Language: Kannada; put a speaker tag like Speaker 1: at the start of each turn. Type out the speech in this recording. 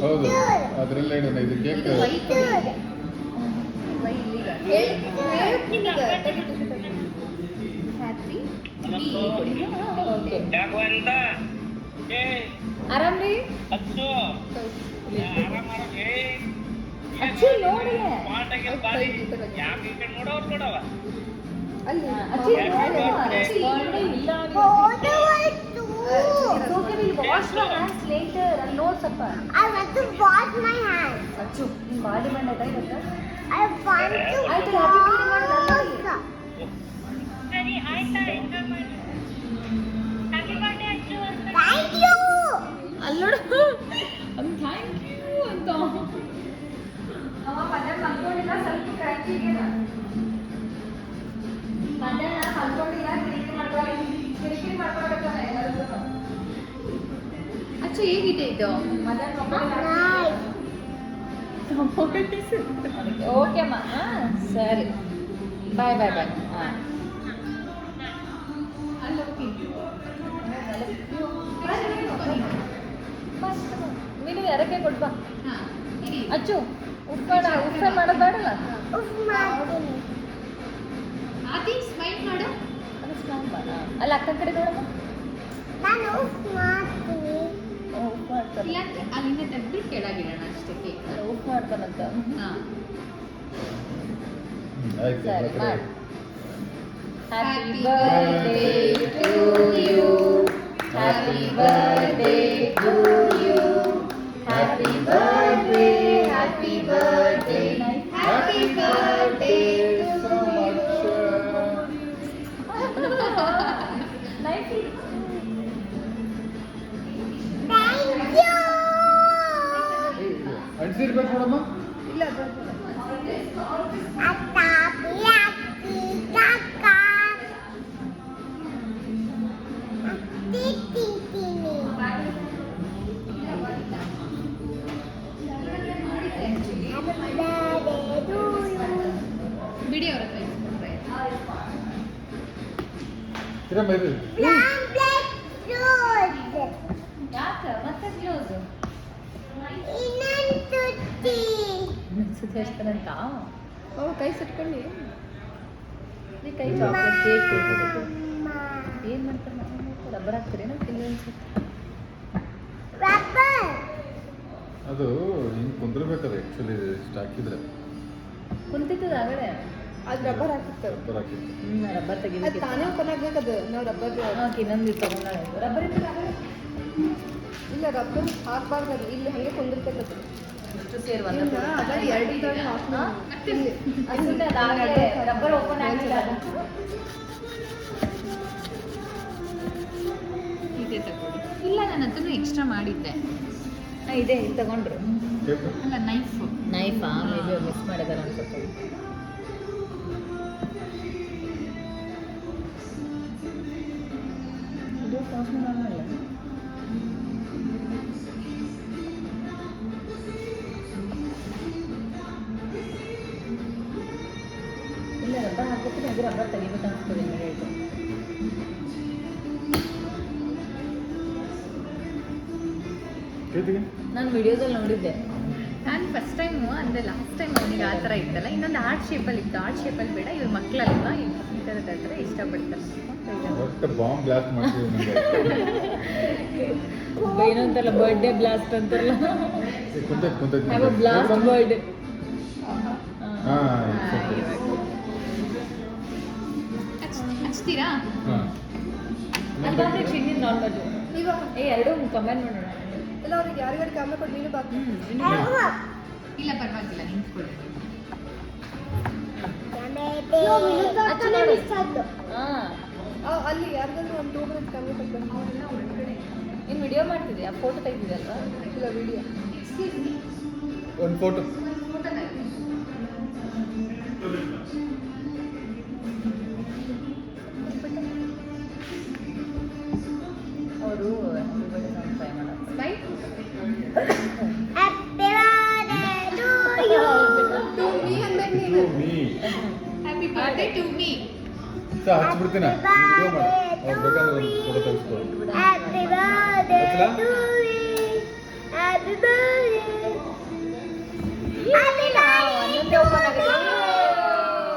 Speaker 1: ಹೌದು ಅದರಲ್ಲೇ ಇಡೋಣ ಇದು ಕೇಕ್
Speaker 2: ಆರಾಮ್ರಿ ಅಚ್ಚು ನೋಡಿ wash my hands later and notes up.
Speaker 3: I want to wash my hands.
Speaker 2: Achu, body band hai beta.
Speaker 3: I want to
Speaker 2: happy
Speaker 3: wash.
Speaker 4: Very aita enjoy ಮಾಡಿ. Happy birthday Achu.
Speaker 3: Thank you.
Speaker 2: Allodu. Thank you ಅಂತ. ಅಮ್ಮ ಮಧ್ಯಾಹ್ನ ಮಲ್ಕೊಂಡಿಲ್ಲ ಸ್ವಲ್ಪ ಕ್ರಾಂತಿ ಇದೆಯಾ? ಮಧ್ಯಾಹ್ನ ಮಲ್ಕೊಂಡಿಲ್ಲ ಕಿರಿಕಿರಿ ಮಾಡ್ಕೊಳಕತ್ತಾನೆ ಎಲ್ಲರೂ. ಅಚ್ಚು ಹೇಗಿದೆ ಇದು ಓಕೆ ಅಮ್ಮ ಹಾಂ ಸರಿ ಬಾಯ್ ಬಾಯ್ ಬಾಯ್ ಹಾಂ ನೀನು ಯಾರಕ್ಕೆ ಕೊಡ್ಬಾ ಅಚ್ಚು ಉಪ್ಪೆ ಮಾಡೋದು ಬೇಡಲ್ಲ ಸ್ಮೈಲ್ ಮಾಡು ಸ್ಮೈಲ್ ಮಾಡ ಅಲ್ಲ ಅಕ್ಕನ ಕಡೆ ನೋಡಮ್ಮ
Speaker 3: ನಾನು ಉಪ್ಪು ಮಾಡ್ತೀನಿ.
Speaker 2: ಉಪ್ಪು ಮಾಡ್ತಾನೆ
Speaker 5: ಇಲ್ಲ ಅಲ್ಲಿಂದ ತೆಗೆದು ಕೆಳಗಿಡೋಣ ಅಷ್ಟೇ ಕೇಕ್
Speaker 2: ಉಪ್ಪು ಮಾಡ್ತಾನಂತ
Speaker 5: ಹಾಂ
Speaker 2: ಸರಿ ಮಾಡಿ happy birthday to you happy birthday to you happy birthday happy birthday happy birthday to you nightie
Speaker 1: ಅಡ್ಸಿರ್ಬೇಕು ನೋಡಮ್ಮ
Speaker 2: ಇಲ್ಲ
Speaker 3: ಅತ್ತ ಪಿಯಾಕಿ ಕಾಕ ತಿಂತೀನಿ.
Speaker 5: ಬಿಡಿ ಅವ್ರ ಹತ್ರ ಇಸ್ಕೊಂಡ್ರೆ
Speaker 1: ಇರಮ್ಮ ಇದು
Speaker 2: ಯಾಕೆ ಮತ್ತೆ ಕ್ಲೋಸ್
Speaker 3: ಇನ್ನೊಂದು ತುಟಿ.
Speaker 2: ಸುಧಾರಿಸ್ತಾನಂತ
Speaker 5: ಕೈ ಸುಟ್ಕೊಂಡು
Speaker 2: ನೀ ಕೈ ಚಾಕ್ಲೇಟ್ ಕೇಕ್
Speaker 3: ಅಮ್ಮ.
Speaker 2: ಏನು ಮಾಡ್ತಾರೆ ರಬ್ಬರ್ ಹಾಕ್ತೀರೇನೋ ತಿಂದು ಅನ್ಸುತ್ತೆ
Speaker 3: ರಬ್ಬರ್.
Speaker 1: ಅದು ಹಿಂಗೆ ಕುಂದಿರ್ಬೇಕದು ಆ್ಯಕ್ಚುಲಿ ಇಷ್ಟು ಹಾಕಿದ್ರೆ
Speaker 2: ಕುಂತಿತ್ತದ ಆಗಡೆ
Speaker 5: ಅದು ರಬ್ಬರ್ ಹಾಕಿತ್ತು
Speaker 1: ರಬ್ಬರ್ ಹಾಕಿತ್ತು
Speaker 2: ರಬ್ಬರ್
Speaker 5: ಅದು
Speaker 2: ತೆಗಿಬೇಕು
Speaker 5: ತಾನೇ ಓಪನ್ ಆಗ್ಬೇಕದು ನಾವು ರಬ್ಬರ್
Speaker 2: ಹಾಕಿ ಇನ್ನೊಂದು ತಗೊಂಡಾಳೆ ರಬ್ಬರ್
Speaker 5: ಇಲ್ಲ ರಬ್ಬರ್ ಹಾಕ್ಬಾರ್ದು ಅದು ಇಲ್ಲಿ ಹಂಗೆ ಕುಂದಿರ್ತೈತೆ
Speaker 2: ಇಷ್ಟು ಸೇರಿ
Speaker 5: ಅದ ಎರಡು ಇದಾವೆ
Speaker 2: ರಬ್ಬರ್ ಓಪನ್ ಆಗಿಲ್ಲ
Speaker 5: ಇದೆ ತಗೊಳ್ಳಿ ಇಲ್ಲ ನನ್ನ ಹತ್ರನೂ ಎಕ್ಸ್ಟ್ರಾ ಮಾಡಿದ್ದೆ
Speaker 2: ಇದೆ ಇದು ತಗೊಂಡ್ರು
Speaker 1: ಕೇಕ್
Speaker 5: ಅಲ್ಲ ನೈಫು
Speaker 2: ನೈಫಾ ಮೇಬಿ ಮಿಸ್ ಮಾಡಿದಾರೆ ಅನ್ಸುತ್ತೆ ಇದು ಫಂಕ್ಷನ್ ಆಗಲ್ಲ ಇಲ್ಲ ರಬ್ಬರ್ ಹಾಕ್ಬೇಕು ಅದು ರಬ್ಬರ್ ತೆಗಿಬೇಕು ಅನ್ಸ್ತದೆ ಇಮಿಡಿಯೇಟ್
Speaker 1: ಕೇತಿಗೆ
Speaker 2: ನಾನು ವಿಡಿಯೋದಲ್ಲಿ ನೋಡಿದ್ದೆ
Speaker 5: ನಾನು ಫಸ್ಟ್ ಟೈಮು ಅಂದರೆ ಲಾಸ್ಟ್ ಟೈಮ್ ಅವನಿಗೆ ಆ ಥರ ಇತ್ತಲ್ಲ ಇನ್ನೊಂದು ಆರ್ಟ್ ಶೇಪಲ್ಲಿ ಇತ್ತು ಆರ್ಟ್ ಶೇಪಲ್ಲಿ ಬೇಡ ಇವ್ರ ಮಕ್ಕಳಲ್ವಾ ಈ ಥರದ ಥರ ಇಷ್ಟಪಡ್ತಾರೆ
Speaker 1: ಒಟ್ಟು ಬಾಂಬ್ ಬ್ಲಾಸ್ಟ್ ಮಾಡ್ತೀವಿ ನನಗೆ
Speaker 2: ಏನಂತಾರಲ್ಲ ಬರ್ಡೇ ಬ್ಲಾಸ್ಟ್ ಅಂತಾರಲ್ಲ
Speaker 1: ಕುಂತೈತೆ
Speaker 2: ಹ್ಯಾವ್ ಅ ಬ್ಲಾಸ್ಟ್ ಬರ್ಡೇ
Speaker 1: ಹಾಂ
Speaker 5: ಹಚ್ತೀರಾ
Speaker 1: ಹಾಂ
Speaker 2: ಅಲ್ಲಿ ಬಂದ್ರೆ ಚಿನ್ನಿನ ನಾರ್ಮಲ್
Speaker 5: ಇವಾಗ
Speaker 2: ಎರಡು ಕಮೆಂಟ್ ಮಾಡೋಣ
Speaker 5: ಎಲ್ಲ ಅವ್ರಿಗೆ ಯಾರಿಗಾರು ಕ್ಯಾಮ್ರಾ ಕೊಟ್ಟು ನೀನು ಬಾಕಿ ಇಲ್ಲ ಪರವಾಗಿಲ್ಲ ನಿಂತ್ಕೊಳ್ಳಿ ಅಲ್ಲಿ ಯಾರಿಗಾದ್ರೂ ಒಂದು 2 ಮಿನಿಟ್ ಕ್ಯಾಮ್ರಾ ಕೊಟ್ಟು
Speaker 2: ನೀನು ವಿಡಿಯೋ ಮಾಡ್ತಿದ್ಯಾ ಫೋಟೋ ತೆಗ್ದಿದಲ್ವಾ
Speaker 5: ಇಲ್ಲ ವಿಡಿಯೋ
Speaker 1: ಒಂದು ಫೋಟೋ
Speaker 5: ಅವರು ಟ್ರೈ ಮಾಡೋದು.
Speaker 2: Smile
Speaker 3: Happy birthday to you.
Speaker 2: To me ಅಂದಾಗ ನೀನು
Speaker 1: ನೀ
Speaker 2: ಹ್ಯಾಪಿ ಬರ್ತ್ಡೇ ಟು ಮೀ.
Speaker 1: ಹಚ್ಬಿಡ್ತೀನ ವಿಡಿಯೋ ಮಾಡು ಅವ್ರು ಬೇಕಾದ್ರೆ ಫೋಟೋ ತೆಗೆಸ್ಕೊ.
Speaker 3: Happy birthday
Speaker 1: ಹಚ್ಚಲಾ?
Speaker 3: to you. Happy birthday. Happy birthday
Speaker 5: ಒಂದೊಂದೇ open ಆಗುತ್ತೆ.